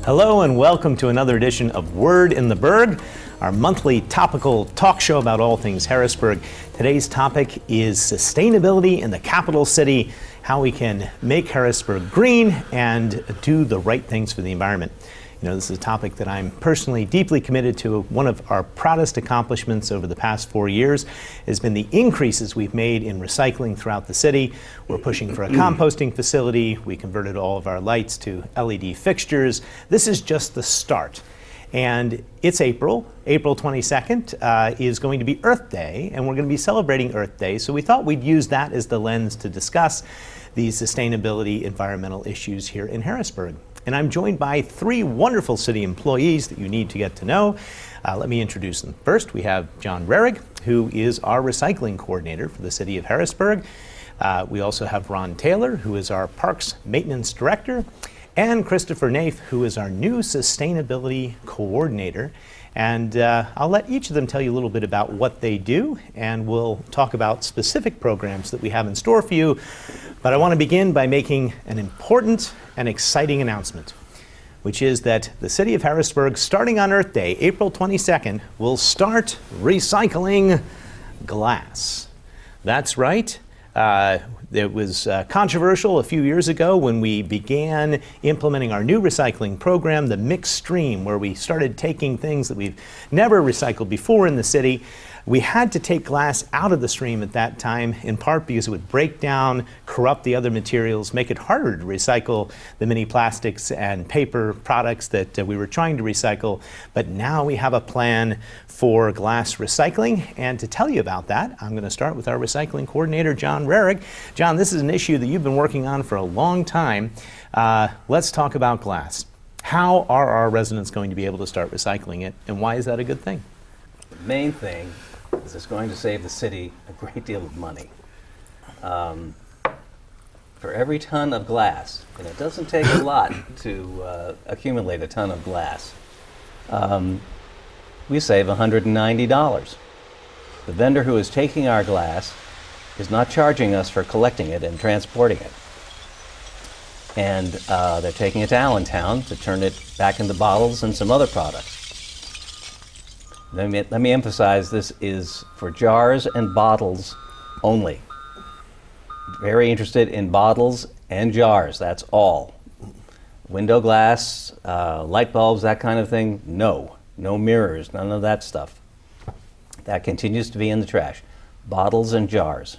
Hello and welcome to another edition of Word in the Burg, our monthly topical talk show about all things Harrisburg. Today's topic is sustainability in the capital city, how we can make Harrisburg green and do the right things for the environment. You know, this is a topic that I'm personally deeply committed to. One of our proudest accomplishments over the past 4 years has been the increases we've made in recycling throughout the city. We're pushing for a composting facility. We converted all of our lights to LED fixtures. This is just the start. And it's April 22nd is going to be Earth Day, and we're going to be celebrating Earth Day. So we thought we'd use that as the lens to discuss these sustainability environmental issues here in Harrisburg. And I'm joined by three wonderful city employees that you need to get to know. Let me introduce them. First, we have John Rarig, who is our recycling coordinator for the city of Harrisburg. We also have Ron Taylor, who is our parks maintenance director, and Christopher Naif, who is our new sustainability coordinator. And I'll let each of them tell you a little bit about what they do, and we'll talk about specific programs that we have in store for you. But I want to begin by making an important and exciting announcement, which is that the city of Harrisburg, starting on Earth Day, April 22nd, will start recycling glass. That's right. It was controversial a few years ago when we began implementing our new recycling program, the mixed stream, where we started taking things that we've never recycled before in the city. We had to take glass out of the stream at that time, in part because it would break down, corrupt the other materials, make it harder to recycle the many plastics and paper products that we were trying to recycle. But now we have a plan for glass recycling. And to tell you about that, I'm going to start with our recycling coordinator, John Rarig. John, this is an issue that you've been working on for a long time. Let's talk about glass. How are our residents going to be able to start recycling it, and why is that a good thing? The main thing is it's going to save the city a great deal of money. For every ton of glass, and it doesn't take a lot to accumulate a ton of glass, we save $190. The vendor who is taking our glass is not charging us for collecting it and transporting it. And they're taking it to Allentown to turn it back into bottles and some other products. Let me emphasize, this is for jars and bottles only. Very interested in bottles and jars, that's all. Window glass, light bulbs, that kind of thing, no. No mirrors, none of that stuff. That continues to be in the trash. Bottles and jars.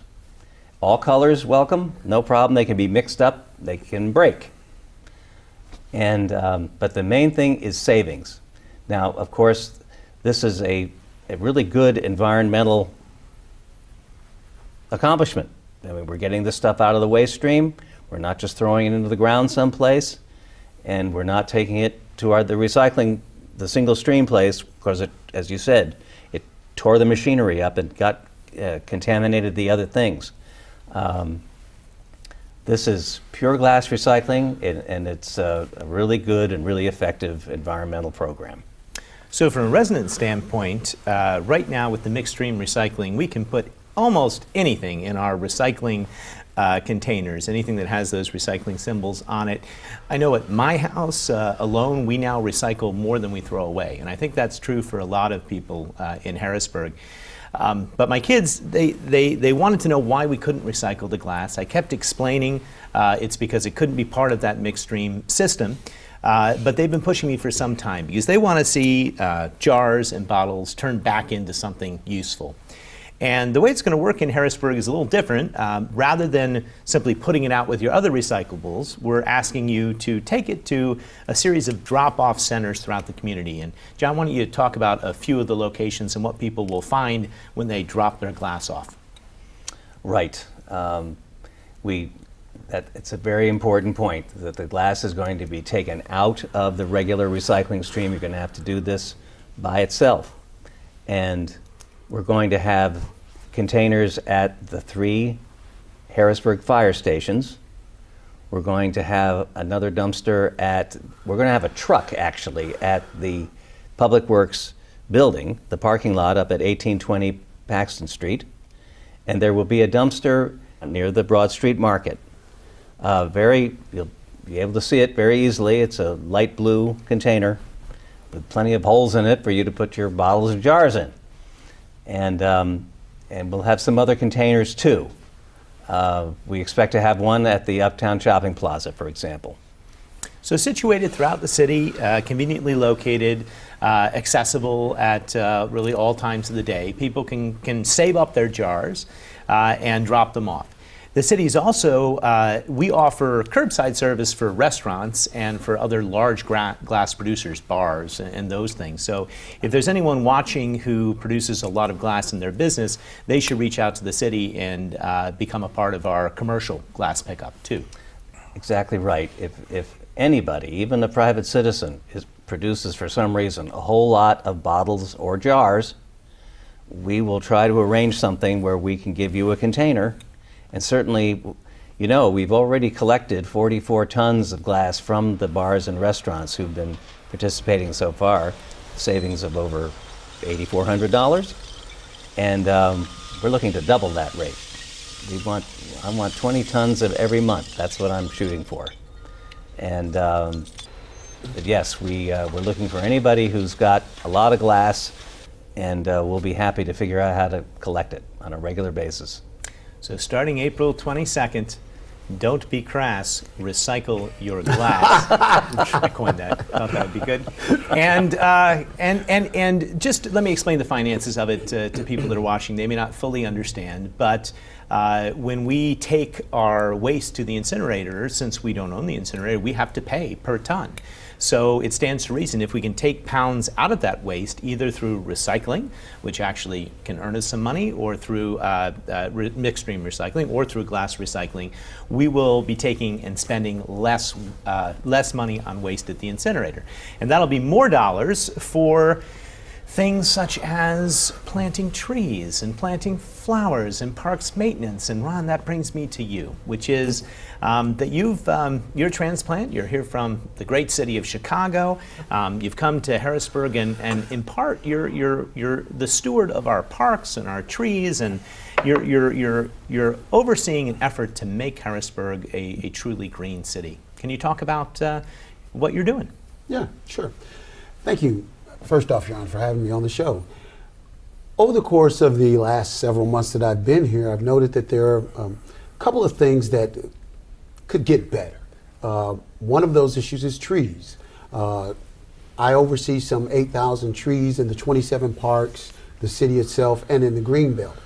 All colors welcome, no problem. They can be mixed up, they can break. And but the main thing is savings. Now, of course, this is a really good environmental accomplishment. I mean, we're getting this stuff out of the waste stream. We're not just throwing it into the ground someplace, and we're not taking it to the recycling, the single stream place, because as you said, it tore the machinery up and got contaminated the other things. This is pure glass recycling, and it's a really good and really effective environmental program. So from a resident standpoint, right now with the mixed stream recycling, we can put almost anything in our recycling containers, anything that has those recycling symbols on it. I know at my house alone, we now recycle more than we throw away, and I think that's true for a lot of people in Harrisburg. But my kids, they wanted to know why we couldn't recycle the glass. I kept explaining it's because it couldn't be part of that mixed stream system. But they've been pushing me for some time because they want to see jars and bottles turned back into something useful. And the way it's going to work in Harrisburg is a little different. Rather than simply putting it out with your other recyclables, we're asking you to take it to a series of drop-off centers throughout the community. And John, why don't you talk about a few of the locations and what people will find when they drop their glass off? Right. It's a very important point that the glass is going to be taken out of the regular recycling stream. You're going to have to do this by itself. And we're going to have containers at the 3 Harrisburg fire stations. We're going to have another dumpster we're going to have a truck actually at the Public Works building, the parking lot up at 1820 Paxton Street. And there will be a dumpster near the Broad Street Market. be able to see it very easily. It's a light blue container with plenty of holes in it for you to put your bottles or jars in. And we'll have some other containers too. We expect to have one at the Uptown Shopping Plaza, for example. So situated throughout the city, conveniently located, accessible at really all times of the day. People can save up their jars and drop them off. The city is also, we offer curbside service for restaurants and for other large glass producers, bars and those things. So if there's anyone watching who produces a lot of glass in their business, they should reach out to the city and become a part of our commercial glass pickup too. Exactly right. If anybody, even a private citizen, produces for some reason a whole lot of bottles or jars, we will try to arrange something where we can give you a container. And certainly, you know, we've already collected 44 tons of glass from the bars and restaurants who've been participating so far, savings of over $8,400. And we're looking to double that rate. I want 20 tons of every month. That's what I'm shooting for. And but yes, we're looking for anybody who's got a lot of glass, and we'll be happy to figure out how to collect it on a regular basis. So starting April 22nd, don't be crass, recycle your glass. I coined that. Thought that would be good. And just let me explain the finances of it to people that are watching. They may not fully understand, but when we take our waste to the incinerator, since we don't own the incinerator, we have to pay per ton. So it stands to reason if we can take pounds out of that waste, either through recycling, which actually can earn us some money, or through mixed stream recycling, or through glass recycling, we will be taking and spending less money on waste at the incinerator. And that'll be more dollars for things such as planting trees and planting flowers and parks maintenance. And Ron, that brings me to you, which is that you're a transplant. You're here from the great city of Chicago. You've come to Harrisburg, and in part you're the steward of our parks and our trees, and you're overseeing an effort to make Harrisburg a truly green city. Can you talk about what you're doing? Yeah, sure. Thank you. First off, John, for having me on the show. Over the course of the last several months that I've been here, I've noted that there are a couple of things that could get better. One of those issues is trees. I oversee some 8,000 trees in the 27 parks, the city itself, and in the Greenbelt.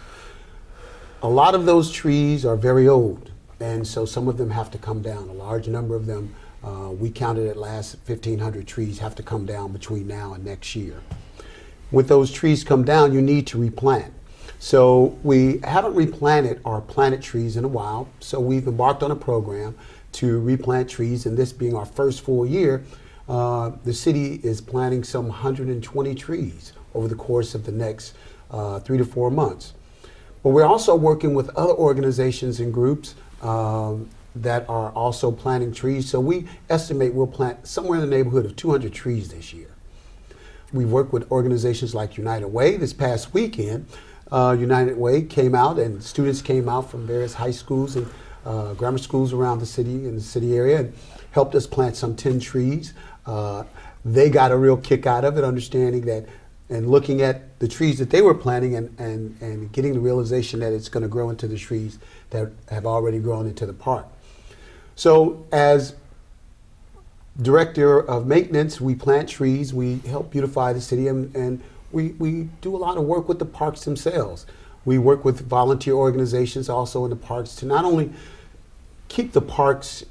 A lot of those trees are very old, and so some of them have to come down. A large number of them, we counted at last 1,500 trees, have to come down between now and next year. With those trees come down, you need to replant. So we haven't replanted or planted trees in a while, so we've embarked on a program to replant trees, and this being our first full year, the city is planting some 120 trees over the course of the next 3 to 4 months. But we're also working with other organizations and groups that are also planting trees. So we estimate we'll plant somewhere in the neighborhood of 200 trees this year. We work with organizations like United Way. This past weekend, United Way came out, and students came out from various high schools and grammar schools around the city, in the city area, and helped us plant some 10 trees. They got a real kick out of it, understanding that and looking at the trees that they were planting and getting the realization that it's going to grow into the trees that have already grown into the park. So as director of maintenance, we plant trees, we help beautify the city, and we do a lot of work with the parks themselves. We work with volunteer organizations also in the parks to not only keep the parks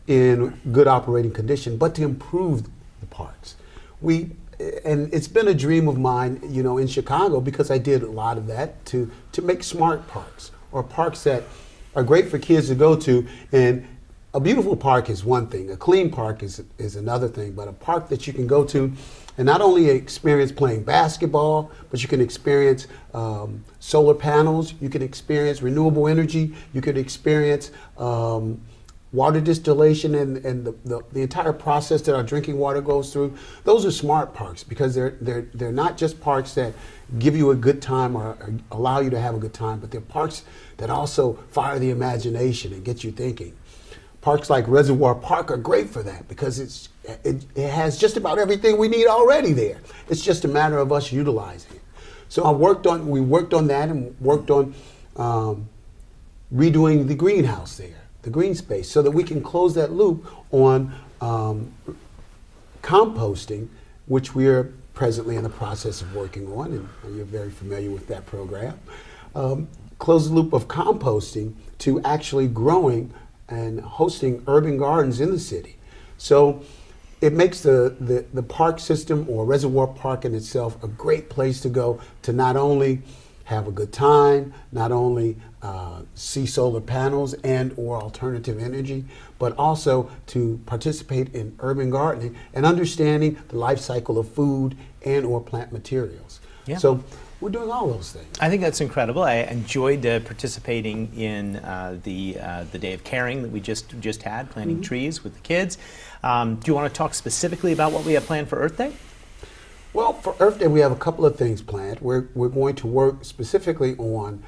in good operating condition, but to improve the parks. And it's been a dream of mine, you know, in Chicago, because I did a lot of that, to make smart parks, or parks that are great for kids to go to. And a beautiful park is one thing, a clean park is another thing, but a park that you can go to and not only experience playing basketball, but you can experience solar panels, you can experience renewable energy, you can experience water distillation and the entire process that our drinking water goes through. Those are smart parks, because they're not just parks that give you a good time or allow you to have a good time, but they're parks that also fire the imagination and get you thinking. Parks like Reservoir Park are great for that because it has just about everything we need already there. It's just a matter of us utilizing it. So we worked on that and worked on redoing the greenhouse there, the green space, so that we can close that loop on composting, which we are presently in the process of working on, and you're very familiar with that program. Close the loop of composting to actually growing and hosting urban gardens in the city. So it makes the park system or Reservoir Park in itself a great place to go to not only have a good time, not only see solar panels and or alternative energy, but also to participate in urban gardening and understanding the life cycle of food and or plant materials. Yeah. So we're doing all those things. I think that's incredible. I enjoyed participating in the Day of Caring that we just had, planting trees with the kids. Do you want to talk specifically about what we have planned for Earth Day? Well, for Earth Day, we have a couple of things planned. We're going to work specifically on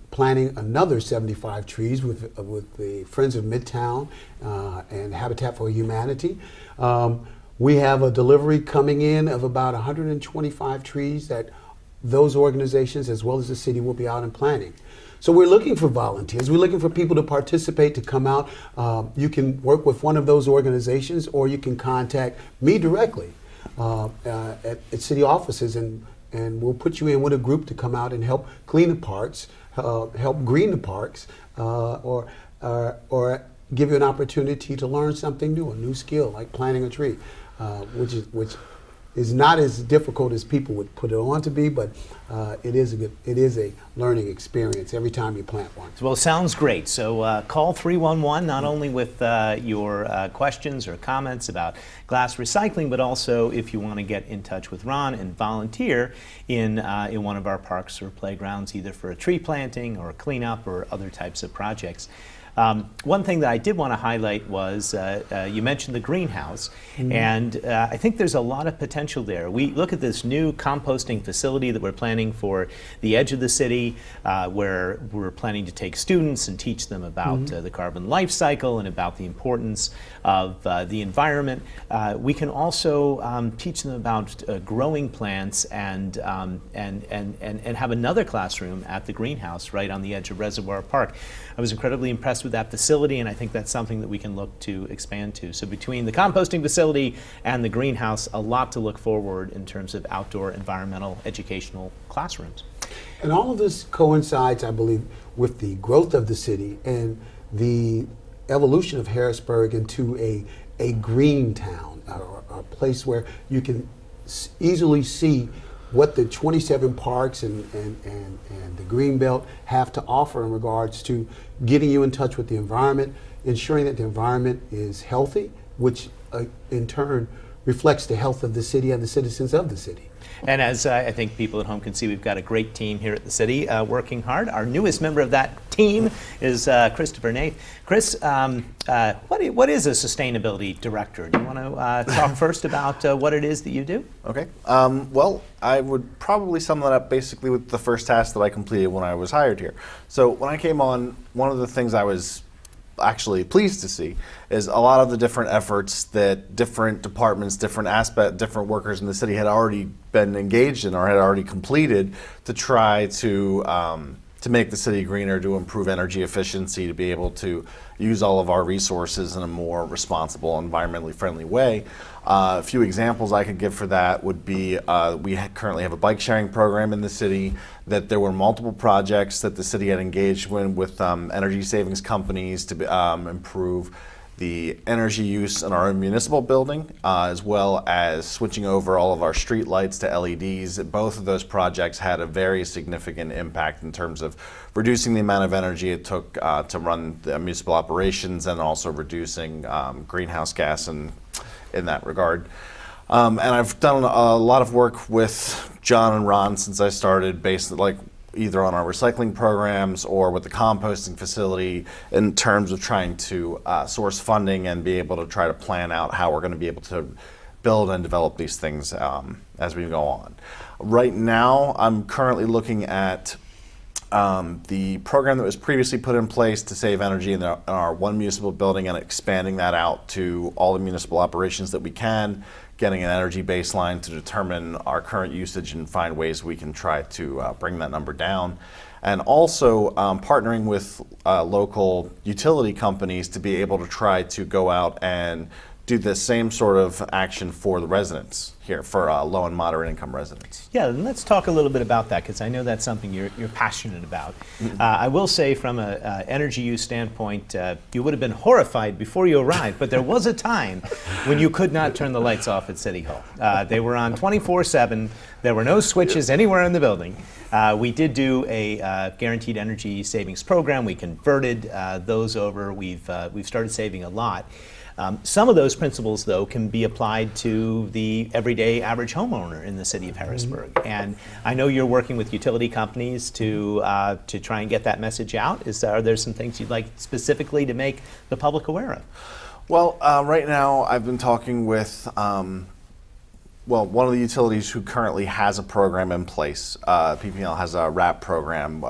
planting another 75 trees with the Friends of Midtown and Habitat for Humanity. We have a delivery coming in of about 125 trees that those organizations as well as the city will be out and planting. So we're looking for volunteers. We're looking for people to participate, to come out. You can work with one of those organizations or you can contact me directly at city offices and we'll put you in with a group to come out and help clean the parks, help green the parks, or give you an opportunity to learn something new, a new skill like planting a tree, which is not as difficult as people would put it on to be, but it is a learning experience every time you plant one. Well, sounds great. So call 311 not only with your questions or comments about glass recycling, but also if you want to get in touch with Ron and volunteer in one of our parks or playgrounds, either for a tree planting or a cleanup or other types of projects. One thing that I did want to highlight was you mentioned the greenhouse, and I think there's a lot of potential there. We look at this new composting facility that we're planning for the edge of the city, where we're planning to take students and teach them about the carbon life cycle and about the importance of the environment. We can also teach them about growing plants and have another classroom at the greenhouse right on the edge of Reservoir Park. I was incredibly impressed with that facility, and I think that's something that we can look to expand to. So between the composting facility and the greenhouse, a lot to look forward in terms of outdoor environmental educational classrooms. And all of this coincides, I believe, with the growth of the city and the evolution of Harrisburg into a green town, a place where you can easily see what the 27 parks and the Greenbelt have to offer in regards to getting you in touch with the environment, ensuring that the environment is healthy, which in turn reflects the health of the city and the citizens of the city. And as I think people at home can see, we've got a great team here at the city working hard. Our newest member of that team is Christopher Nath. Chris, what is a sustainability director? Do you want to talk first about what it is that you do? Okay. Well, I would probably sum that up basically with the first task that I completed when I was hired here. So when I came on, one of the things I was actually pleased to see is a lot of the different efforts that different departments, different workers in the city had already been engaged in or had already completed to try to make the city greener, to improve energy efficiency, to be able to use all of our resources in a more responsible, environmentally friendly way. A few examples I could give for that would be we currently have a bike sharing program in the city, that there were multiple projects that the city had engaged with energy savings companies to improve the energy use in our own municipal building, as well as switching over all of our street lights to LEDs. Both of those projects had a very significant impact in terms of reducing the amount of energy it took to run the municipal operations and also reducing greenhouse gas in that regard. And I've done a lot of work with John and Ron since I started, based either on our recycling programs or with the composting facility, in terms of trying to source funding and be able to try to plan out how we're going to be able to build and develop these things as we go on. Right now, I'm currently looking at the program that was previously put in place to save energy in our one municipal building and expanding that out to all the municipal operations that we can, getting an energy baseline to determine our current usage and find ways we can try to bring that number down. And also partnering with local utility companies to be able to try to go out and do the same sort of action for the residents here, for low and moderate income residents. Yeah, and let's talk a little bit about that, because I know that's something you're passionate about. I will say, from an energy use standpoint, you would have been horrified before you arrived, but there was a time when you could not turn the lights off at City Hall. They were on 24/7. There were no switches anywhere in the building. We did do a guaranteed energy savings program. We converted those over. We've started saving a lot. Some of those principles, though, can be applied to the everyday average homeowner in the city of Harrisburg. And I know you're working with utility companies to try and get that message out. Are there some things you'd like specifically to make the public aware of? Well, right now I've been talking with one of the utilities who currently has a program in place. PPL has a RAP program,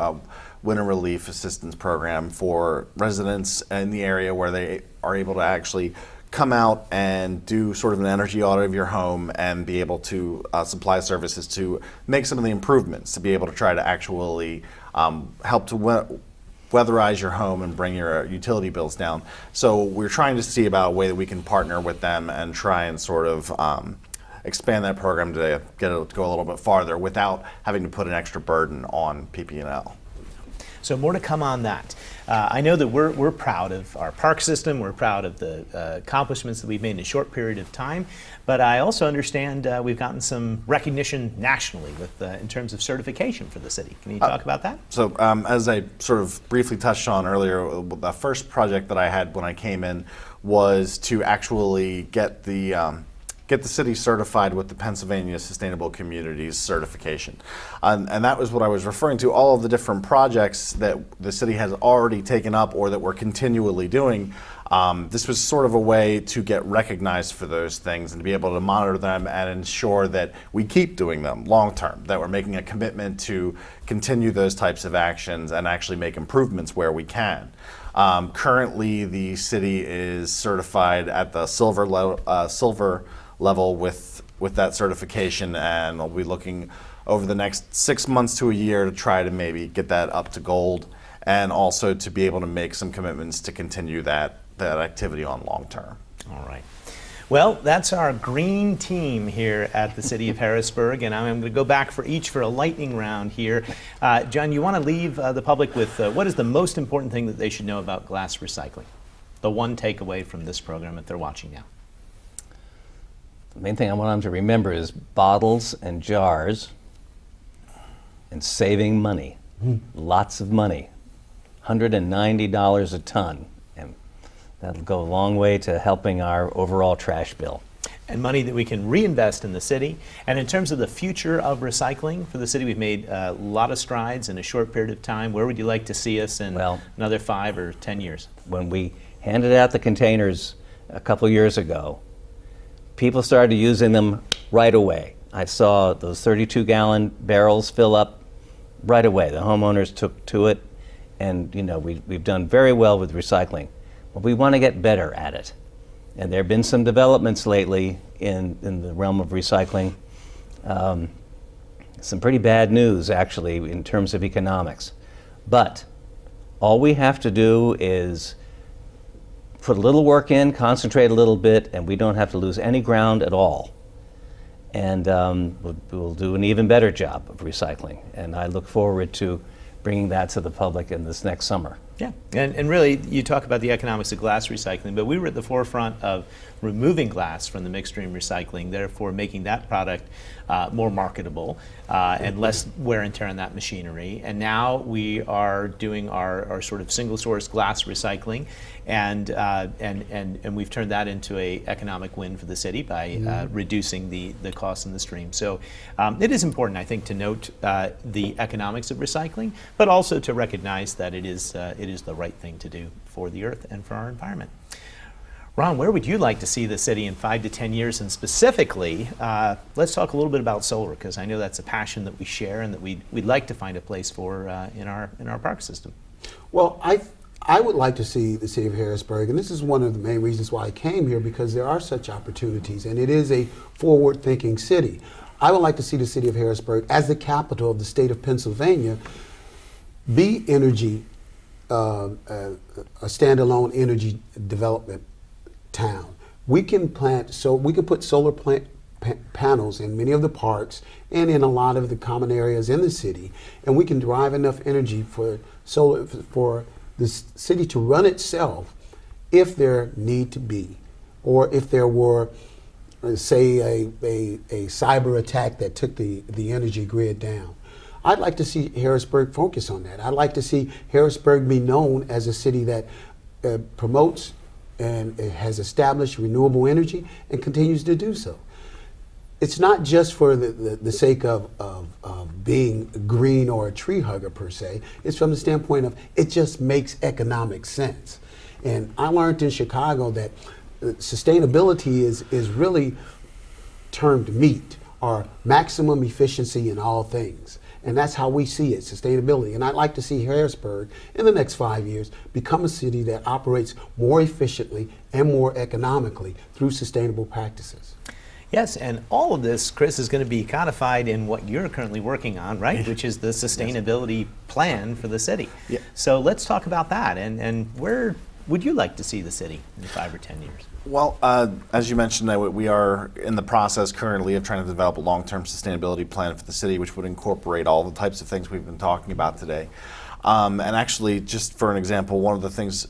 Winter Relief Assistance Program, for residents in the area where they are able to actually come out and do sort of an energy audit of your home and be able to supply services to make some of the improvements, to be able to try to actually help to weatherize your home and bring your utility bills down. So we're trying to see about a way that we can partner with them and try and sort of expand that program to get it to go a little bit farther without having to put an extra burden on PP&L. So more to come on that. I know that we're proud of our park system. We're proud of the accomplishments that we've made in a short period of time. But I also understand we've gotten some recognition nationally with in terms of certification for the city. Can you talk about that? So as I sort of briefly touched on earlier, the first project that I had when I came in was to actually get the city certified with the Pennsylvania Sustainable Communities certification. And that was what I was referring to, all of the different projects that the city has already taken up or that we're continually doing. This was sort of a way to get recognized for those things and to be able to monitor them and ensure that we keep doing them long term, that we're making a commitment to continue those types of actions and actually make improvements where we can. Currently, the city is certified at the silver level with that certification, and we'll be looking over the next 6 months to a year to try to maybe get that up to gold, and also to be able to make some commitments to continue that activity on long term. All right. Well, that's our green team here at the City of Harrisburg, and I'm going to go back for a lightning round here. John, you want to leave the public with what is the most important thing that they should know about glass recycling? The one takeaway from this program if they're watching now. The main thing I want them to remember is bottles and jars and saving money. Lots of money. $190 a ton. And that'll go a long way to helping our overall trash bill. And money that we can reinvest in the city. And in terms of the future of recycling for the city, we've made a lot of strides in a short period of time. Where would you like to see us in another 5 or 10 years? When we handed out the containers a couple years ago, people started using them right away. I saw those 32-gallon barrels fill up right away. The homeowners took to it, and we've done very well with recycling. But we want to get better at it. And there have been some developments lately in the realm of recycling. Some pretty bad news, actually, in terms of economics. But all we have to do is put a little work in, concentrate a little bit, and we don't have to lose any ground at all. And we'll do an even better job of recycling. And I look forward to bringing that to the public in this next summer. Yeah, and really, you talk about the economics of glass recycling, but we were at the forefront of removing glass from the mixed stream recycling, therefore making that product more marketable and less wear and tear on that machinery. And now we are doing our sort of single source glass recycling, and we've turned that into a economic win for the city by reducing the costs in the stream. So it is important, I think, to note the economics of recycling, but also to recognize that it is the right thing to do for the earth and for our environment. Ron, where would you like to see the city in 5 to 10 years? And specifically, let's talk a little bit about solar, because I know that's a passion that we share and that we'd like to find a place for in our park system. Well, I would like to see the city of Harrisburg, and this is one of the main reasons why I came here, because there are such opportunities, and it is a forward-thinking city. I would like to see the city of Harrisburg, as the capital of the state of Pennsylvania, be energy, a standalone energy development town. We can put solar panels in many of the parks and in a lot of the common areas in the city, and we can derive enough energy for the city to run itself if there need to be, or if there were, say, a cyber attack that took the energy grid down. I'd like to see Harrisburg focus on that. I'd like to see Harrisburg be known as a city that promotes and has established renewable energy and continues to do so. It's not just for the sake of being green or a tree hugger per se. It's from the standpoint of it just makes economic sense. And I learned in Chicago that sustainability is really termed MEAT, or maximum efficiency in all things. And that's how we see it, sustainability. And I'd like to see Harrisburg in the next 5 years become a city that operates more efficiently and more economically through sustainable practices. Yes, and all of this, Chris, is going to be codified in what you're currently working on, right? Which is the sustainability plan for the city. Yeah. So let's talk about that. And where would you like to see the city in 5 or 10 years? Well, as you mentioned, we are in the process currently of trying to develop a long-term sustainability plan for the city, which would incorporate all the types of things we've been talking about today. And actually, just for an example, one of the things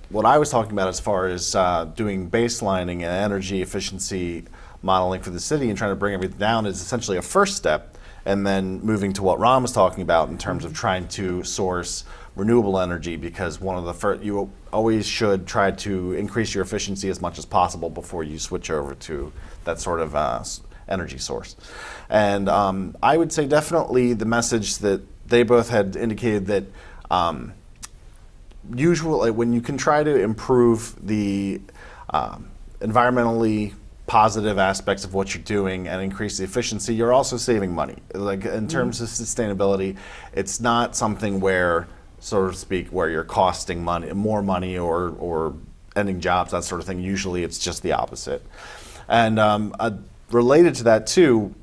what I was talking about as far as doing baselining and energy efficiency modeling for the city and trying to bring everything down is essentially a first step, and then moving to what Ron was talking about in terms of trying to source renewable energy, because one of the first, you always should try to increase your efficiency as much as possible before you switch over to that sort of energy source. And I would say definitely the message that they both had indicated that usually when you can try to improve the environmentally positive aspects of what you're doing and increase the efficiency, you're also saving money. Like in terms of sustainability, it's not something where, so to speak, where you're costing more money or ending jobs, that sort of thing. Usually it's just the opposite. And related to that too,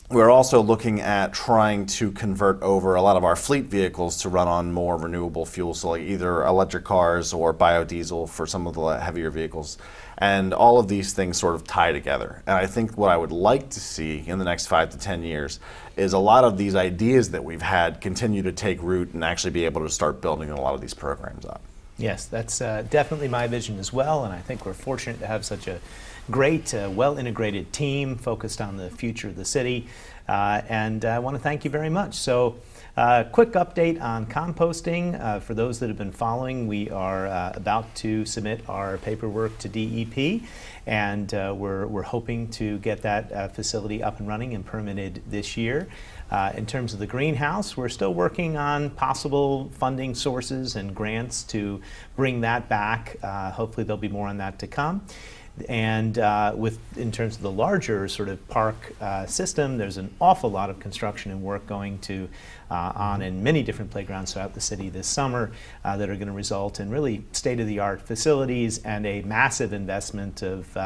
we're also looking at trying to convert over a lot of our fleet vehicles to run on more renewable fuels, so like either electric cars or biodiesel for some of the heavier vehicles. And all of these things sort of tie together. And I think what I would like to see in the next 5 to 10 years is a lot of these ideas that we've had continue to take root and actually be able to start building a lot of these programs up. Yes, that's definitely my vision as well, and I think we're fortunate to have such a great, well-integrated team focused on the future of the city, and I want to thank you very much. So, quick update on composting. For those that have been following, we are about to submit our paperwork to DEP, and we're hoping to get that facility up and running and permitted this year. In terms of the greenhouse, we're still working on possible funding sources and grants to bring that back. Hopefully there'll be more on that to come. And in terms of the larger sort of park system, there's an awful lot of construction and work going on in many different playgrounds throughout the city this summer that are going to result in really state-of-the-art facilities and a massive investment of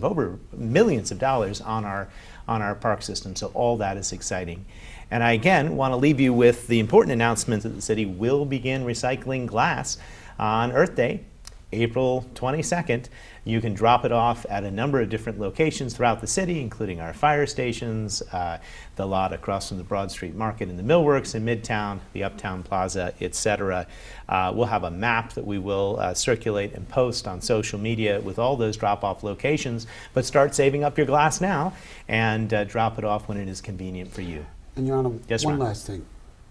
over millions of dollars on our park system. So all that is exciting. And I again want to leave you with the important announcement that the city will begin recycling glass on Earth Day, April 22nd. You can drop it off at a number of different locations throughout the city, including our fire stations, the lot across from the Broad Street Market in the Millworks in Midtown, the Uptown Plaza, etc. We'll have a map that we will circulate and post on social media with all those drop-off locations, but start saving up your glass now and drop it off when it is convenient for you. And Your Honor, Yes, one Ron. last thing.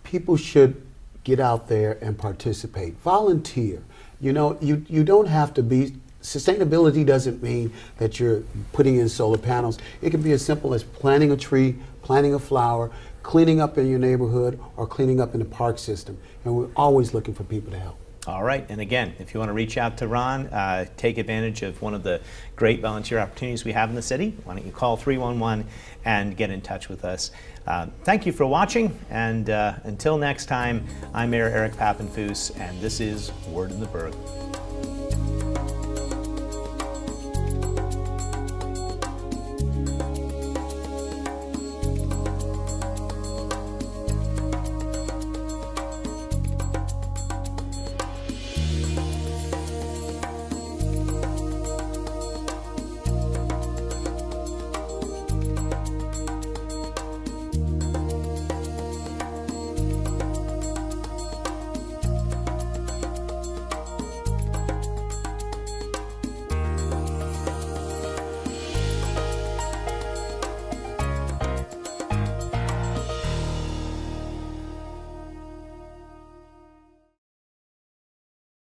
People should get out there and participate. Volunteer. You know, you don't have to be, sustainability doesn't mean that you're putting in solar panels. It can be as simple as planting a tree, planting a flower, cleaning up in your neighborhood, or cleaning up in the park system. And we're always looking for people to help. All right, and again, if you want to reach out to Ron, take advantage of one of the great volunteer opportunities we have in the city, why don't you call 311 and get in touch with us. Thank you for watching, and until next time, I'm Mayor Eric Pappenfuss, and this is Word in the Burg.